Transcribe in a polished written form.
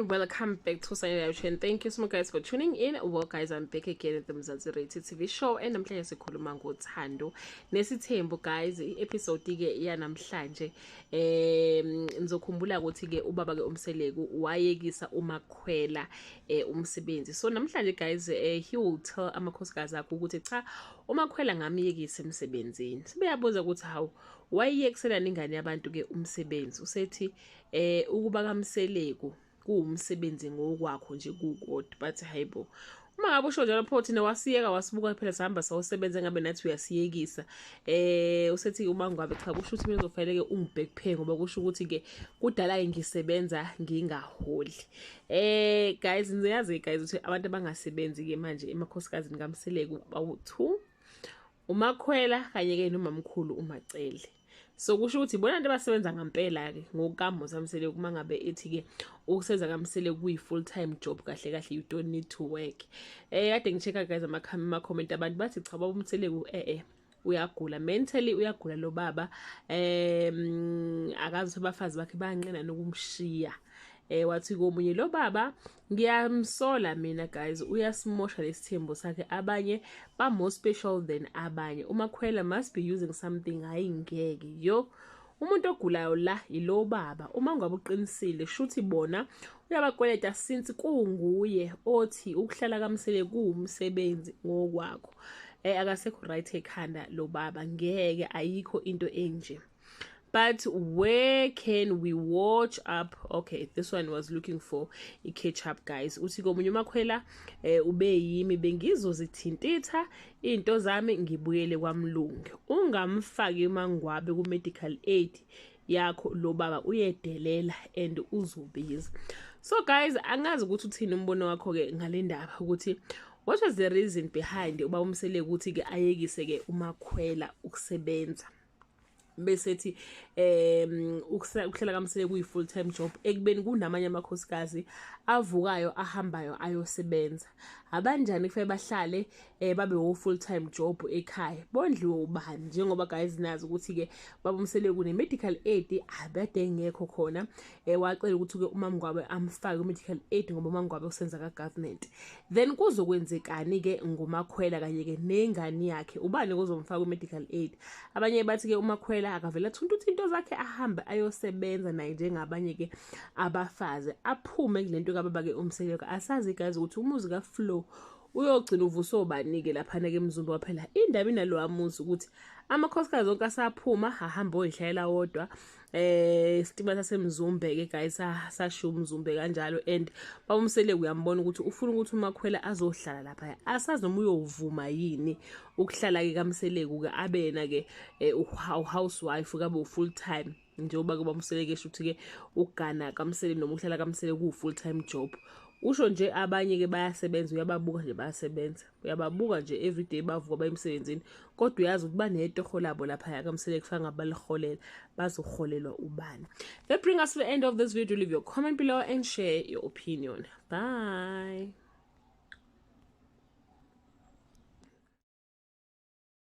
welcome back to Sayation. Thank you so much guys for tuning in. Well guys, I'm back again at the Mzansi Rated TV show and namhlanje sikhuluma ngothando nesithembu guys. I-episode ke yanamhlanje ngizokhumbula ukuthi ke ubaba ke uMseleku wayekisa uMakhwela umsebenzi. So namhlanje guys he will tell amakhosikazi akho ukuthi cha uMakhwela ngamyekisa emsebenzini. Sibeyabuza ukuthi hawu wayeyekisela ingane yabantu ke umsebenzi. Usethi ukuba kaMseleku kuwumsebenzi ngokwakho nje kukodwa but hayibo uma ngabe usho njalo pho thina wasiyeka wasibuka phela sihamba sawusebenza ngabe nathi uyasiyekisa usethi uma ngabe cha kusho ukuthi mina uzofanele ke ungibhekphe ngoba kusho ukuthi ke kudala ngisebenza ngingaholi guys niyazi guys ukuthi abantu abangasebenzi ke manje emakhosikazi kaMseleku bawu2 uMakhwela kanye ke nomamkhulu uMacele. So kusho ukuthi bona abantu abasebenza ngampela ke ngokamo zaMseleku kuma ngabe ethi ke ukusebenza kaMseleku kuyi full time job kahle kahle you don't need to work. Kade ngichecka guys ama comment abantu bathi cha baba uMseleku uyagula mentally uyagula lo baba akazi abafazi bakhe bayanqena nokumshiya wathi komunye lo baba ngiyamsola mina guys uyasimosha lesithembu sakhe abanye ba more special than abanye. uMakhwela must be using something ayingeke yo umuntu ogulayo la ilo baba uma ngabe uqinisile shuthi bona uyabakweleta since kunguye othi ukuhlala kaMseleku kuwumsebenzi ngokwakho akasekho right ekhanda lo baba ngeke ayikho into enje. But where can we watch up? Okay, this one was looking for a catch up guys. Uthi komunye uMakhwela ube yimi bengizozithintitha into zami ngibuyele kwaMlungu. Ungamfaki mangwabe ku medical aid yakho lo baba uyedelela and uzobiza. So guys, angazi ukuthi uthini umbono wakho ke ngalendaba ukuthi what was the reason behind uba uMseleku ukuthi ke ayekise ke uMakhwela ukusebenza. Besethi ukuhlela kaMseleku kuyi full time job ekubeni kunamanye amakhosikazi avukayo ahambayo ayosebenza. Abanjani kufanele bahlale babe wo full time job ekhaya bondliwe ubani njengoba guys nazi ukuthi ke baba uMseleku ne medical aid abade ngekho khona wacela ukuthi ke uMamngwabe amfake medical aid ngoba uMamngwabe usenza ka government. Then kuzokwenzekani ke ngoMakhwela kanye ke nengane yakhe ubani kuzomfaka medical aid. Abanye bathi ke uMakhwela akavela thuntuthi into zakhe ahambe ayosebenza naye njengabanye ke abafazi aphume kulento kababa ke uMseleku. Asazi guys ukuthi umuzi ka Flow uyogcina uvuso banike lapha ke emzumbe waphela indaba inalo amuzi ukuthi amakhosikazi onke asaphuma ahamba oyihlayela wodwa istima sasemzumbe ke guys sashiya umzumbe kanjalo and baba uMseleku uyambona ukuthi ufuna ukuthi uMakhwela azohlala lapha asazi noma uyovuma yini ukuhlala ke kaMseleku ke abena ke housewife kabe full time njengoba ke baMseleku esho ukuthi ke ukugana kaMseleku noma ukuhlala kaMseleku ku full time job. Usho nje abanye ke bayasebenza uyababuka nje bayasebenza uyababuka nje everyday bavuka bayemsebenzini kodwa uyazi ukuthi banetoho labo lapha kaMseleku fanga baliholela bazoholelwa ubani. That bring us to the end of this video. Leave your comment below and share your opinion. Bye.